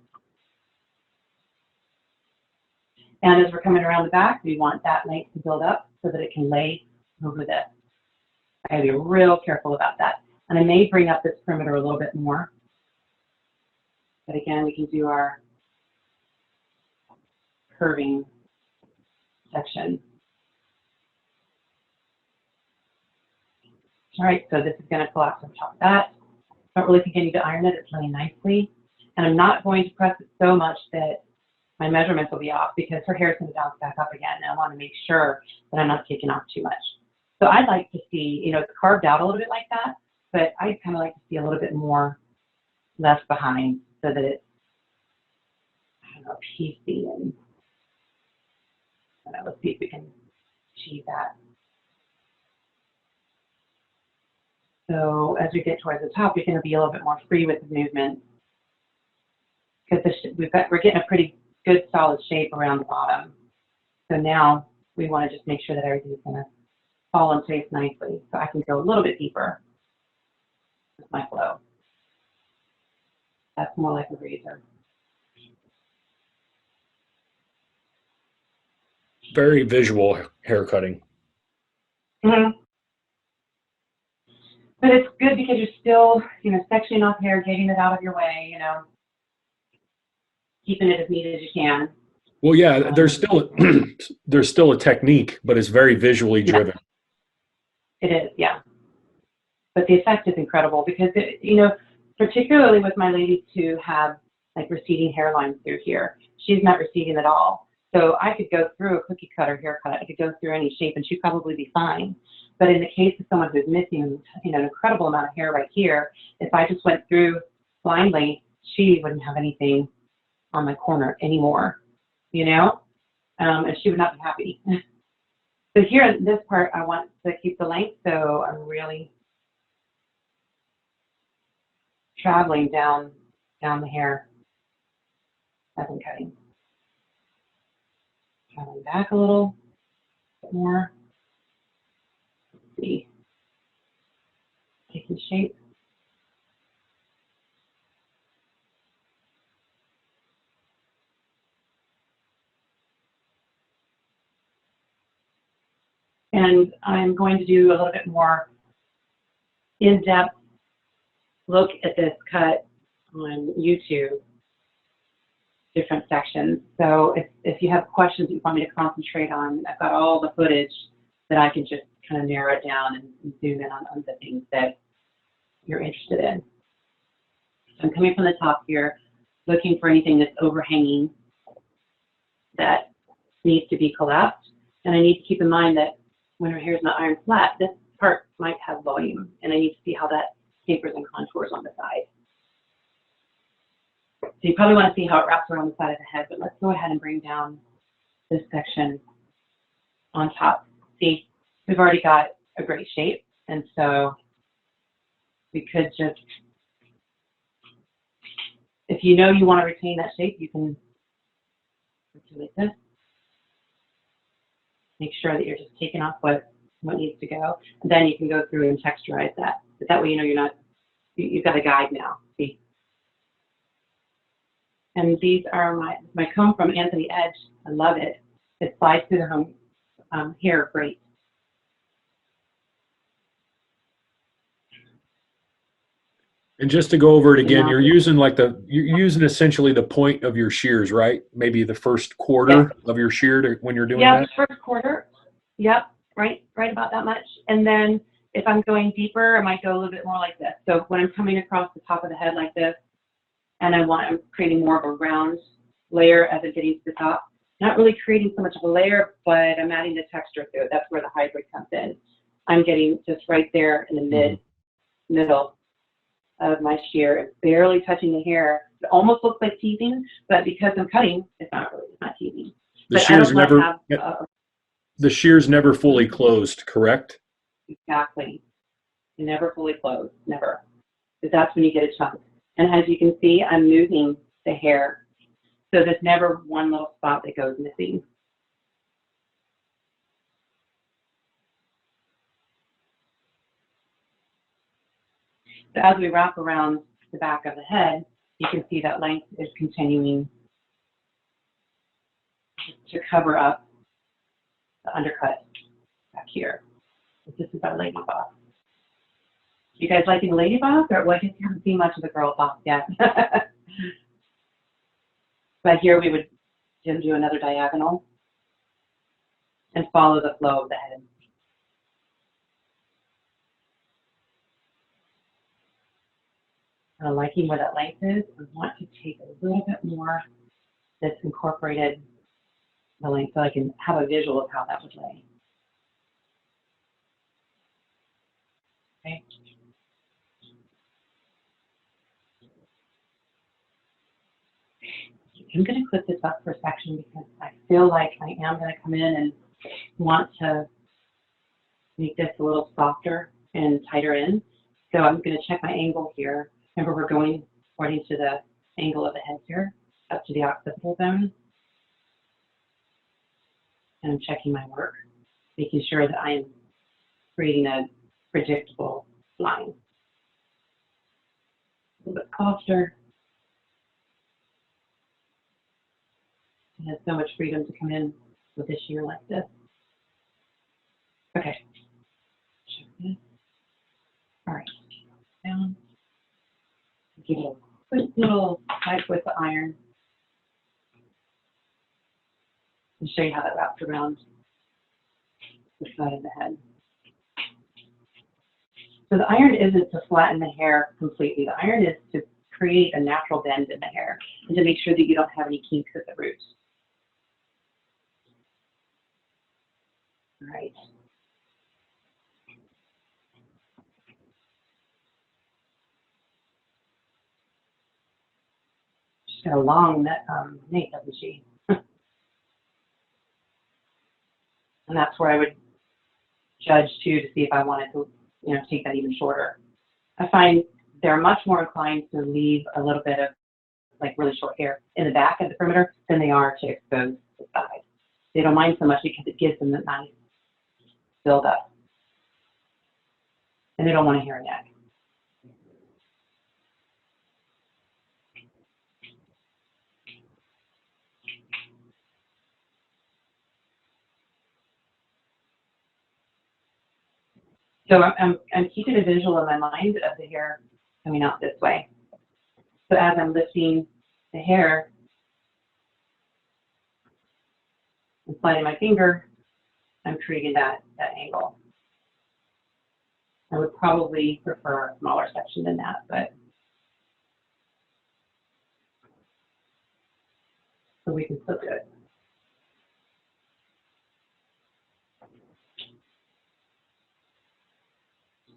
And as we're coming around the back, we want that length to build up so that it can lay over this. I gotta be real careful about that. And I may bring up this perimeter a little bit more. But again, we can do our curving section. All right, so this is going to collapse on top of that. Don't really think I need to iron it. It's laying nicely. And I'm not going to press it so much that my measurements will be off because her hair is going to bounce back up again. And I want to make sure that I'm not taking off too much. So I'd like to see, you know, it's carved out a little bit like that, but I'd kind of like to see a little bit more left behind so that it's, I don't know, piecey and let's see if we can achieve that. So as we get towards the top, you're going to be a little bit more free with the movement because we're getting a pretty good solid shape around the bottom. So now we want to just make sure that everything's going to fall in place nicely. So I can go a little bit deeper with my flow. That's more like a razor. Very visual hair cutting. Mm-hmm. But it's good because you're still, you know, sectioning off hair, getting it out of your way, you know, keeping it as neat as you can. Well, yeah, there's still a technique, but it's very visually driven. Yeah, it is, yeah. But the effect is incredible because, you know, particularly with my ladies who have like receding hairlines through here, she's not receding at all. So I could go through a cookie cutter haircut. I could go through any shape and she'd probably be fine. But in the case of someone who's missing, you know, an incredible amount of hair right here, if I just went through blindly, she wouldn't have anything on my corner anymore, you know, and she would not be happy. So here in this part, I want to keep the length, so I'm really traveling down the hair as I'm cutting. Traveling back a little bit more. Let's see. Taking shape. And I'm going to do a little bit more in-depth look at this cut on YouTube, different sections. So if you have questions that you want me to concentrate on, I've got all the footage that I can just kind of narrow it down and zoom in on the things that you're interested in. So I'm coming from the top here, looking for anything that's overhanging that needs to be collapsed. And I need to keep in mind that when her hair is not ironed flat, this part might have volume, and I need to see how that tapers and contours on the side. So you probably want to see how it wraps around the side of the head, but let's go ahead and bring down this section on top. See, we've already got a great shape, and so we could just, if you know you want to retain that shape, you can do like this. Make sure that you're just taking off what needs to go. And then you can go through and texturize that. But that way you know you're not, you've got a guide now. See? And these are my comb from Anthony Edge. I love it. It slides through the hair great. And just to go over it again, you're using essentially the point of your shears, right? Maybe the first quarter of your shear when you're doing that? Yeah, first quarter. Yep, right about that much. And then if I'm going deeper, I might go a little bit more like this. So when I'm coming across the top of the head like this, and I'm creating more of a round layer as I'm getting to the top. Not really creating so much of a layer, but I'm adding the texture to it. That's where the hybrid comes in. I'm getting just right there in the middle of my shear. It's barely touching the hair. It almost looks like teasing, but because I'm cutting, it's not teasing. The shears never fully closed, correct? Exactly. Never fully closed, never. Because that's when you get a chunk. And as you can see, I'm moving the hair. So there's never one little spot that goes missing. So as we wrap around the back of the head, you can see that length is continuing to cover up the undercut back here. This is our lady boss. You guys liking the lady boss, or well, I guess you haven't seen much of the girl boss yet. But here we would do another diagonal and follow the flow of the head. Liking where that length is, I want to take a little bit more that's incorporated the length so I can have a visual of how that would lay. Okay. I'm going to clip this up for a section because I feel like I am going to come in and want to make this a little softer and tighter in. So I'm going to check my angle here. Remember, we're going according to the angle of the head here, up to the occipital bone. And I'm checking my work, making sure that I am creating a predictable line. A little bit softer. It has so much freedom to come in with a shear like this. Okay. Check this. All right. Down. Give it a quick little swipe with the iron. And show you how that wraps around the side of the head. So the iron isn't to flatten the hair completely. The iron is to create a natural bend in the hair and to make sure that you don't have any kinks at the roots. All right. She's got a long neck, doesn't she? And that's where I would judge too to see if I wanted to, take that even shorter. I find they're much more inclined to leave a little bit of like really short hair in the back of the perimeter than they are to expose the side. They don't mind so much because it gives them that nice build up. And they don't want a hairy neck. So I'm keeping a visual in my mind of the hair coming out this way. So as I'm lifting the hair and sliding my finger, I'm creating that angle. I would probably prefer a smaller section than that, but so we can still do it.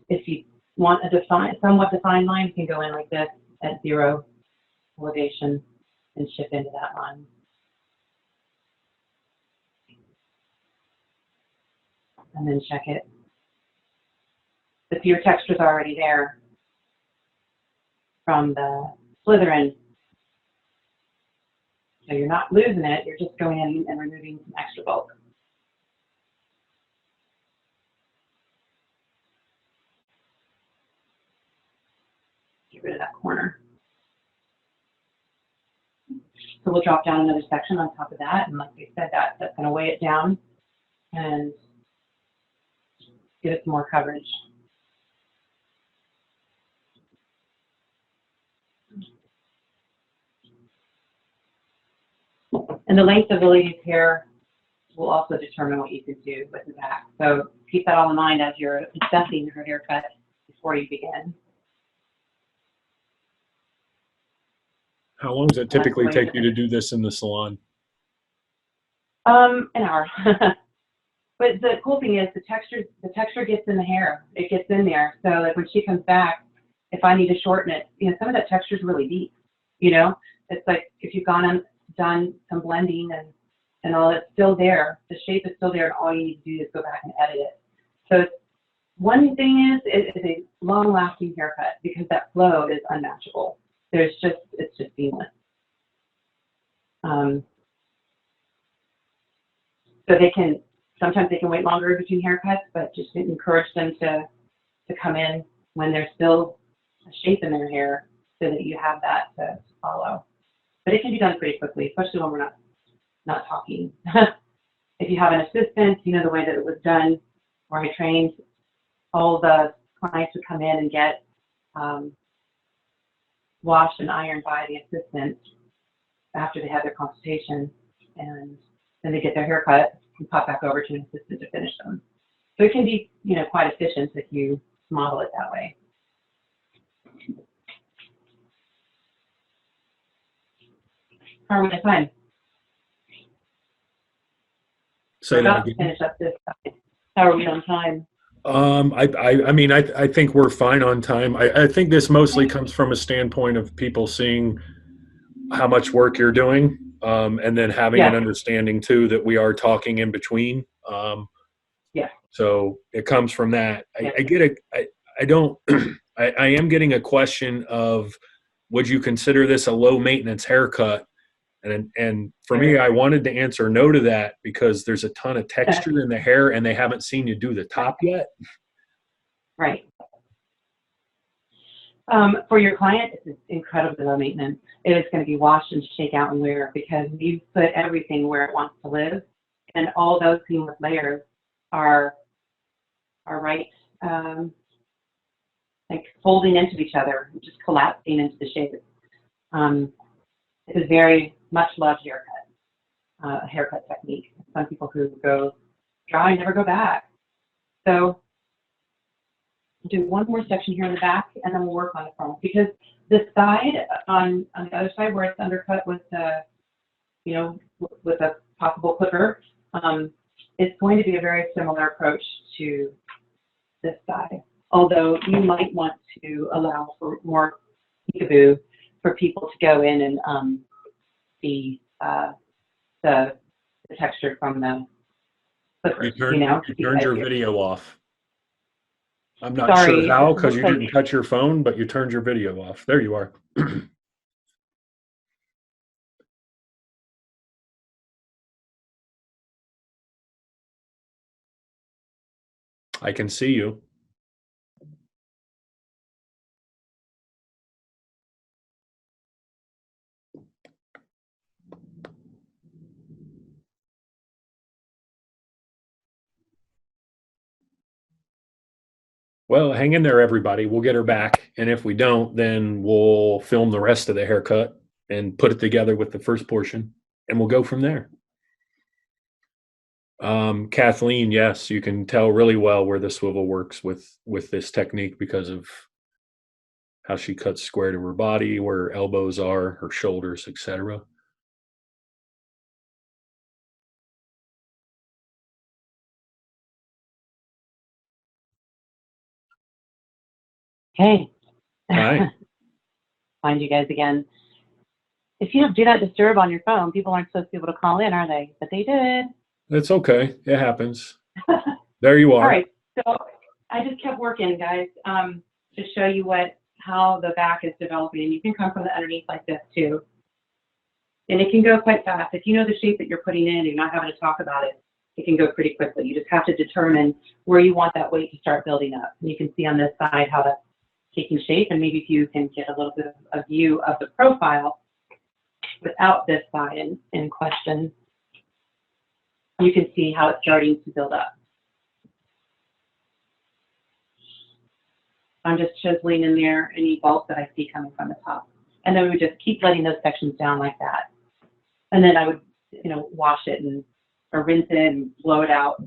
If you want a somewhat defined line, you can go in like this at 0 elevation and ship into that line. And then check it. If your texture's already there from the slitherin, so you're not losing it, you're just going in and removing some extra bulk. Get rid of that corner. So we'll drop down another section on top of that, and like we said, that's going to weigh it down and give it some more coverage. And the length of the lady's hair will also determine what you can do with the back. So keep that all in mind as you're assessing her haircut before you begin. How long does it typically take you to do this in the salon? An hour. But the cool thing is the texture gets in the hair. It gets in there. So like when she comes back, if I need to shorten it, some of that texture is really deep. It's like if you've gone and done some blending and all, it's still there. The shape is still there, and all you need to do is go back and edit it. So one thing is, it is a long-lasting haircut because that flow is unmatchable. It's just seamless. So sometimes they can wait longer between haircuts, but just encourage them to come in when there's still a shape in their hair so that you have that to follow. But it can be done pretty quickly, especially when we're not talking. If you have an assistant, the way that it was done, where I trained, all the clients would come in and get washed and ironed by the assistant after they had their consultation, and then they get their haircut and pop back over to an assistant to finish them. So it can be, quite efficient if you model it that way. How are we on time? Say We're that about to again. finish up this side. How are we on time? I think we're fine on time. I think this mostly comes from a standpoint of people seeing how much work you're doing, and then having an Yeah. understanding too that we are talking in between. Yeah. So it comes from that. Yeah. I get it. I don't. I am getting a question of, would you consider this a low maintenance haircut? And for me, I wanted to answer no to that because there's a ton of texture in the hair, and they haven't seen you do the top yet. Right. For your client, it's incredibly low maintenance. It is going to be washed and shake out and wear because we've put everything where it wants to live, and all those seamless layers are right, like folding into each other, just collapsing into the shape. It is very much loved haircut technique. Some people who go dry and never go back. So do one more section here in the back, and then we'll work on the front, because the side on the other side where it's undercut with with a possible clipper, it's going to be a very similar approach to this side. Although you might want to allow for more peekaboo for people to go in and see the texture from the clippers. You turned your video off. I'm not Sorry, sure how, because you like, didn't touch your phone, but you turned your video off. There you are. I can see you. Well, hang in there, everybody. We'll get her back. And if we don't, then we'll film the rest of the haircut and put it together with the first portion, and we'll go from there. Kathleen, yes, you can tell really well where the swivel works with this technique because of how she cuts square to her body, where her elbows are, her shoulders, etc. hey, Hi. find you guys again. If you don't do not disturb on your phone, people aren't supposed to be able to call in, are they? But they did. It's okay. It happens. There you are. All right. So I just kept working, guys, to show you how the back is developing. You can come from the underneath like this too. And it can go quite fast. If you know the shape that you're putting in and you're not having to talk about it, it can go pretty quickly. You just have to determine where you want that weight to start building up. And you can see on this side how that's taking shape, and maybe if you can get a little bit of a view of the profile without this side in question, you can see how it's starting to build up. I'm just chiseling in there any bulk that I see coming from the top. And then we would just keep letting those sections down like that. And then I would, wash it or rinse it and blow it out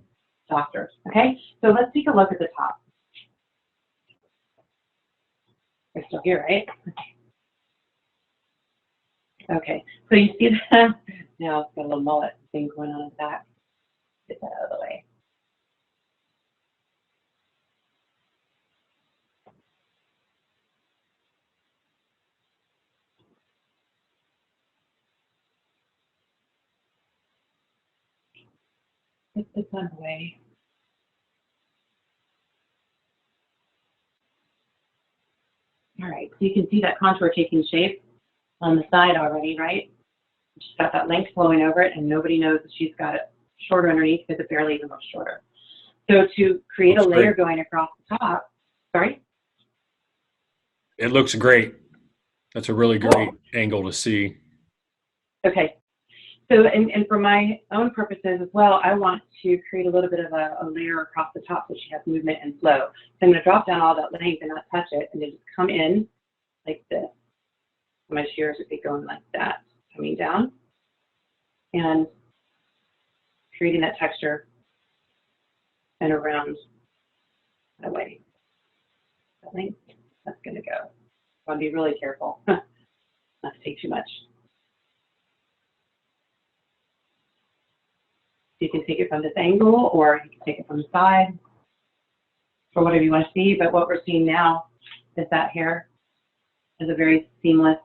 softer. Okay, so let's take a look at the top. We're still here, right? Okay, so you see that? Now it's got a little mullet thing going on in the back. Get that out of the way. Get this out of the way. All right, so you can see that contour taking shape on the side already, right? She's got that length flowing over it, and nobody knows that she's got it shorter underneath because it barely even looks shorter. So to create a layer going across the top, sorry? It looks great. That's a really great angle to see. Okay. So, and for my own purposes as well, I want to create a little bit of a layer across the top so she has movement and flow. So I'm going to drop down all that length and not touch it, and then just come in like this. My shears would be going like that, coming down and creating that texture and around that way. That length, that's going to go. I want to be really careful not to take too much. You can take it from this angle, or you can take it from the side, or whatever you want to see. But what we're seeing now is that hair is a very seamless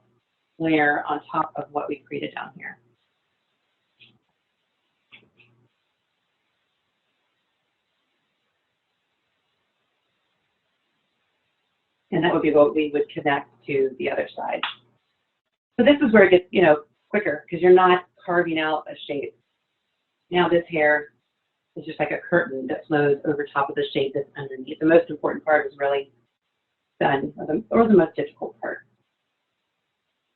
layer on top of what we created down here. And that would be what we would connect to the other side. So this is where it gets, you know, quicker, because you're not carving out a shape. Now this hair is just like a curtain that flows over top of the shape that's underneath. The most important part is really done, or the most difficult part.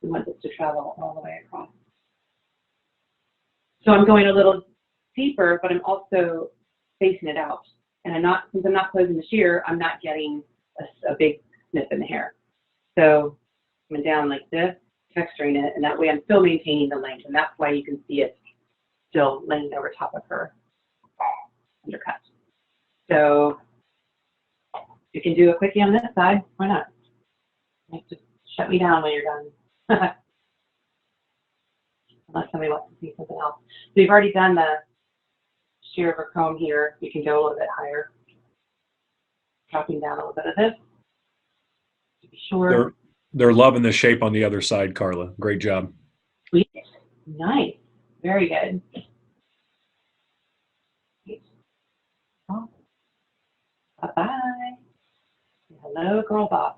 We want this to travel all the way across. So I'm going a little deeper, but I'm also spacing it out. And since I'm not closing the shear, I'm not getting a big snip in the hair. So I'm down like this, texturing it, and that way I'm still maintaining the length, and that's why you can see it still laying over top of her undercut. So you can do a quickie on this side. Why not? Just shut me down when you're done. Unless somebody wants to see something else. So you've already done the shear of her comb here. You can go a little bit higher. Dropping down a little bit of this to be sure. They're loving the shape on the other side, Karla. Great job. Sweet. Nice. Very good. Oh. Bye-bye. Hello, girl boss.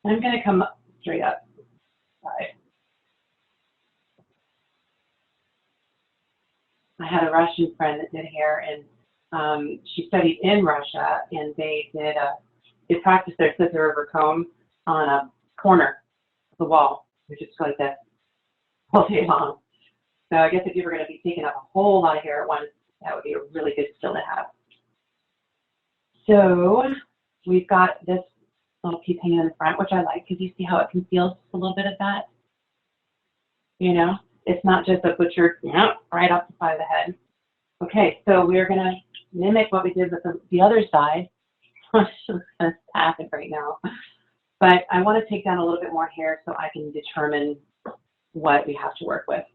I'm going to come up, straight up. Side. I had a Russian friend that did hair, and she studied in Russia, and they practiced their scissor over comb on a corner of the wall, which is like that all day long. So I guess if you were going to be taking up a whole lot of hair at once, that would be a really good skill to have. So we've got this little piece hanging in the front, which I like because you see how it conceals a little bit of that. You know, it's not just a butchered right off the side of the head. Okay, so we're going to mimic what we did with the other side. I'm just going to tap it right now. But I want to take down a little bit more hair so I can determine what we have to work with.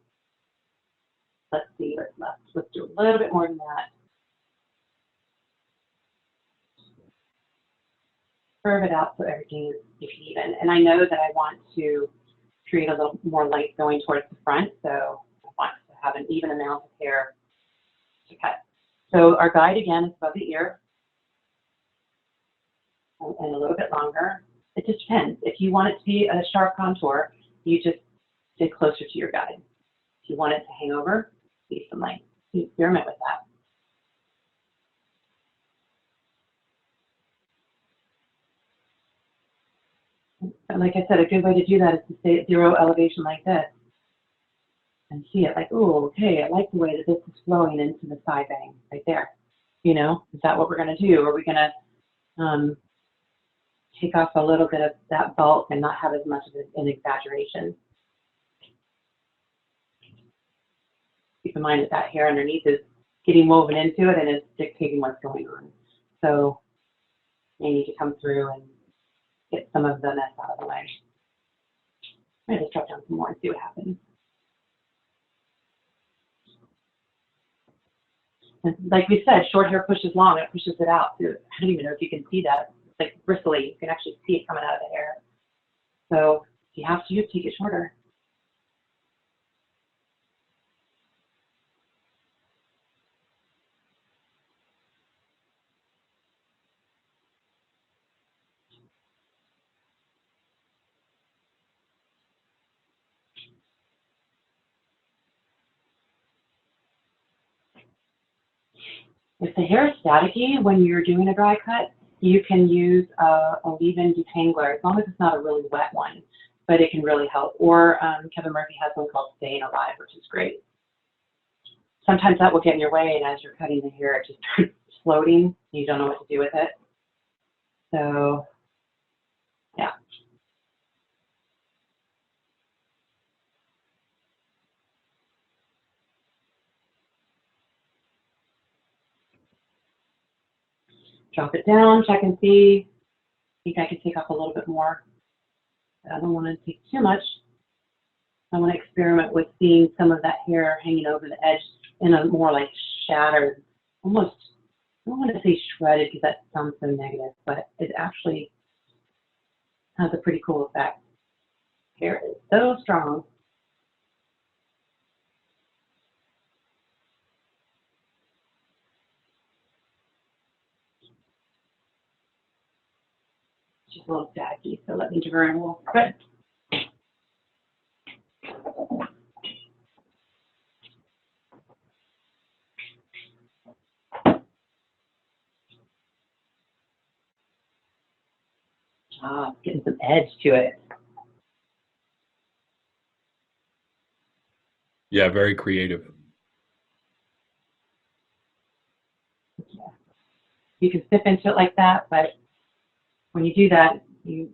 Let's see what's left. Let's do a little bit more than that. Curve it out so everything is even. And I know that I want to create a little more light going towards the front, so I want to have an even amount of hair to cut. So our guide again is above the ear and a little bit longer. It just depends. If you want it to be a sharp contour, you just get closer to your guide. If you want it to hang over, leave some length. You experiment with that. And like I said, a good way to do that is to stay at zero elevation like this and see it like, oh, okay, I like the way that this is flowing into the side bang right there. You know, is that what we're going to do? Are we going to take off a little bit of that bulk and not have as much of an exaggeration? Keep in mind that that hair underneath is getting woven into it and is dictating what's going on. So you need to come through and get some of the mess out of the way. I'm going to just drop down some more and see what happens. And like we said, short hair pushes long, it pushes it out. So I don't even know if you can see that. It's like bristly. You can actually see it coming out of the hair. So if you have to, take it shorter. If the hair is staticky when you're doing a dry cut, you can use a leave-in detangler as long as it's not a really wet one. but it can really help. Or Kevin Murphy has one called Staying Alive, which is great. Sometimes that will get in your way, and as you're cutting the hair, it just starts floating. You don't know what to do with it. So, yeah. Drop it down, check and see. I think I could take up a little bit more. I don't want to take too much. I want to experiment with seeing some of that hair hanging over the edge in a more like shattered, almost, I don't want to say shredded because that sounds so negative, but it actually has a pretty cool effect. Hair is so strong. She's a little saggy, so let me give her a little bit. Ah, getting some edge to it. Yeah, very creative. Yeah. You can sniff into it like that, but when you do that, you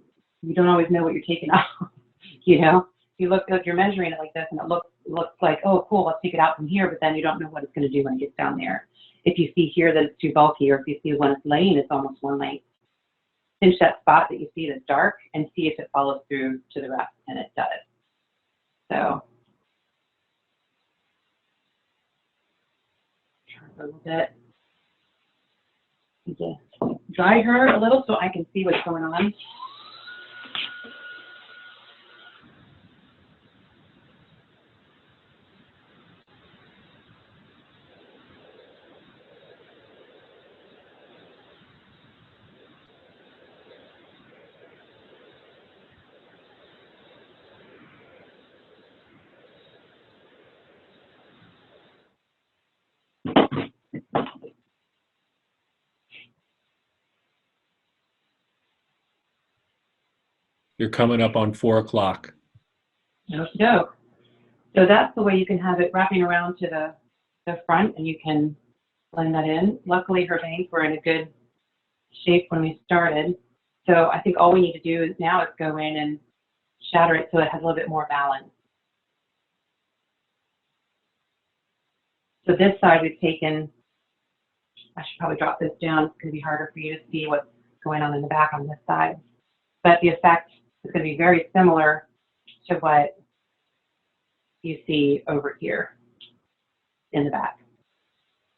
don't always know what you're taking off. You know, you look like you're measuring it like this, and it looks like, oh, cool, let's take it out from here, but then you don't know what it's going to do when it gets down there. If you see here that it's too bulky, or if you see when it's laying, it's almost one length. Pinch that spot that you see that's dark and see if it follows through to the rest, and it does. So, a little bit. Just dry her a little so I can see what's going on. You're coming up on 4 o'clock. No. So that's the way you can have it wrapping around to the front, and you can blend that in. Luckily, her bangs were in a good shape when we started. So I think all we need to do is now is go in and shatter it so it has a little bit more balance. So this side we've taken, I should probably drop this down. It's going to be harder for you to see what's going on in the back on this side. But the effect is going to be very similar to what you see over here in the back.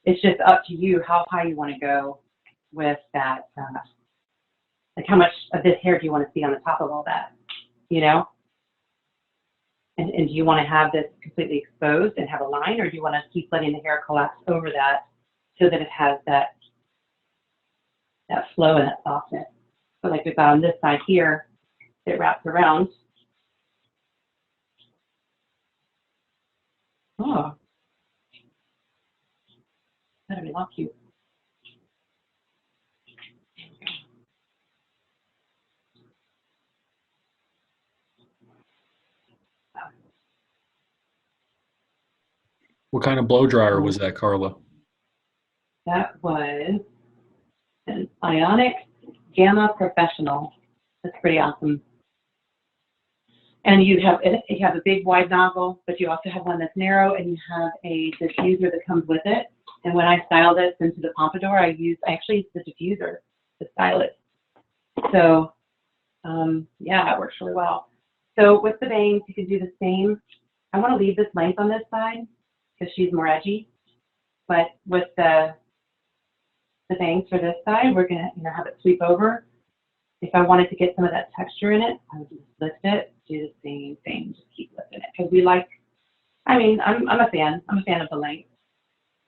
It's just up to you how high you want to go with that, like how much of this hair do you want to see on the top of all that, you know? And do you want to have this completely exposed and have a line, or do you want to keep letting the hair collapse over that so that it has that flow and that softness? So like we've got on this side here, it wraps around. Oh, that'd be not cute. What kind of blow dryer was that, Karla? That was an Ionic Gamma Professional. That's pretty awesome. And you have a big wide nozzle, but you also have one that's narrow, and you have a diffuser that comes with it. And when I style this into the pompadour, I actually use the diffuser to style it. So yeah, it works really well. So with the bangs, you can do the same. I want to leave this length on this side because she's more edgy. But with the bangs for this side, we're gonna have it sweep over. If I wanted to get some of that texture in it, I would just lift it, do the same thing, just keep lifting it. Because we like, I'm a fan. I'm a fan of the length.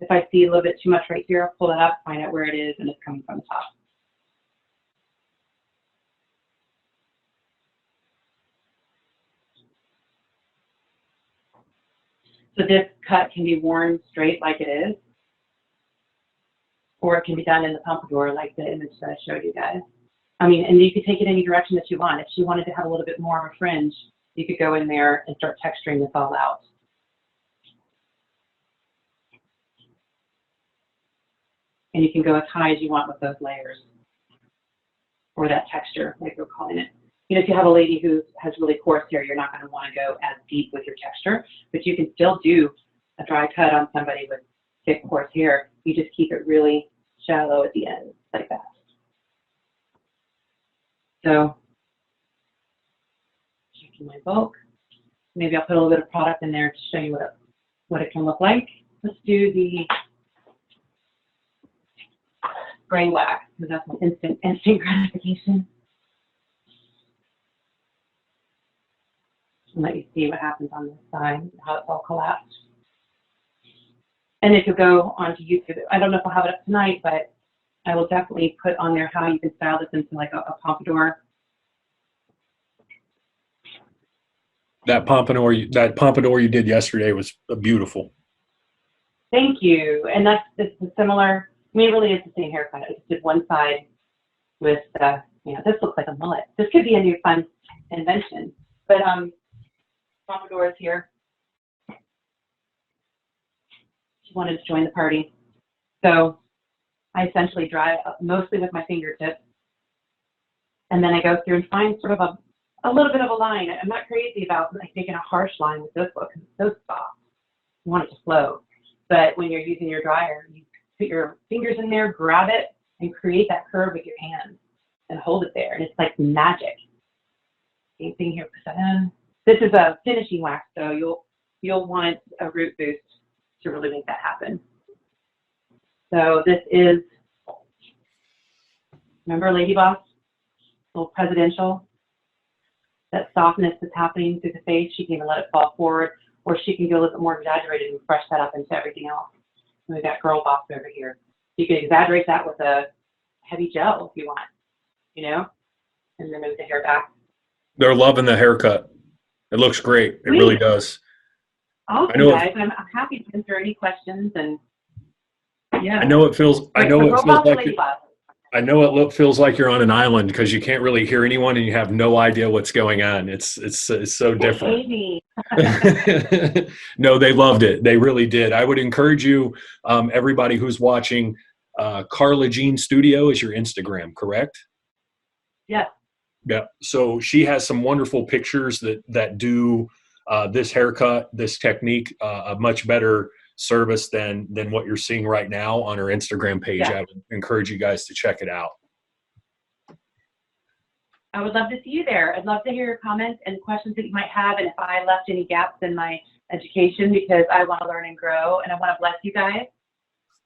If I see a little bit too much right here, I'll pull it up, find out where it is, and it's coming from the top. So this cut can be worn straight like it is, or it can be done in the pompadour like the image that I showed you guys. I mean, and you could take it any direction that you want. If she wanted to have a little bit more of a fringe, you could go in there and start texturing this all out. And you can go as high as you want with those layers or that texture, like we're calling it. You know, if you have a lady who has really coarse hair, you're not going to want to go as deep with your texture, but you can still do a dry cut on somebody with thick, coarse hair. You just keep it really shallow at the end, like that. So, checking my bulk. Maybe I'll put a little bit of product in there to show you what it can look like. Let's do the gray wax, because that's an instant gratification. And let you see what happens on this side, how it's all collapsed. And if you go onto YouTube, I don't know if I'll have it up tonight, but I will definitely put on there how you can style this into like a pompadour. That pompadour you did yesterday was beautiful. Thank you. And it's similar. I mean, it really is the same haircut. I just did one side with, you know, this looks like a mullet. This could be a new fun invention. But pompadours here. She wanted to join the party. So I essentially dry it up mostly with my fingertips. And then I go through and find sort of a little bit of a line. I'm not crazy about like making a harsh line with this book because it's so soft. You want it to flow. But when you're using your dryer, you put your fingers in there, grab it, and create that curve with your hands and hold it there. And it's like magic. Same thing here. This is a finishing wax, so you'll want a root boost to really make that happen. So this is, remember Lady Boss? A little presidential. That softness that's happening through the face, she can even let it fall forward, or she can go a little bit more exaggerated and fresh that up into everything else. And we've got Girl Boss over here. You can exaggerate that with a heavy gel if you want, you know, and then move the hair back. They're loving the haircut. It looks great. It really does. Awesome, guys. I'm happy to answer any questions. And yeah, I know it feels like you're on an island because you can't really hear anyone and you have no idea what's going on. It's so different. No, they loved it. They really did. I would encourage you, everybody who's watching, Karla Jean Studio is your Instagram, correct? Yes. Yeah. So she has some wonderful pictures that do this haircut, this technique, a much better service than what you're seeing right now on her Instagram page. Yeah. I would encourage you guys to check it out. I would love to see you there. I'd love to hear your comments and questions that you might have, and if I left any gaps in my education, because I want to learn and grow, and I want to bless you guys.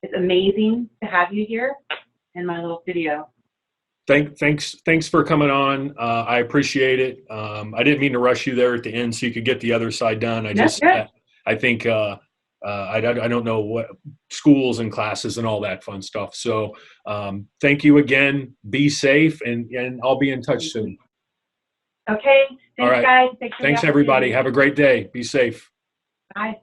It's amazing to have you here in my little studio. Thanks for coming on. I appreciate it. I didn't mean to rush you there at the end so you could get the other side done. I think I don't know what schools and classes and all that fun stuff. So thank you again. Be safe, and I'll be in touch soon. Okay. Thanks, all right, guys. Thanks everybody. Have a great day. Be safe. Bye.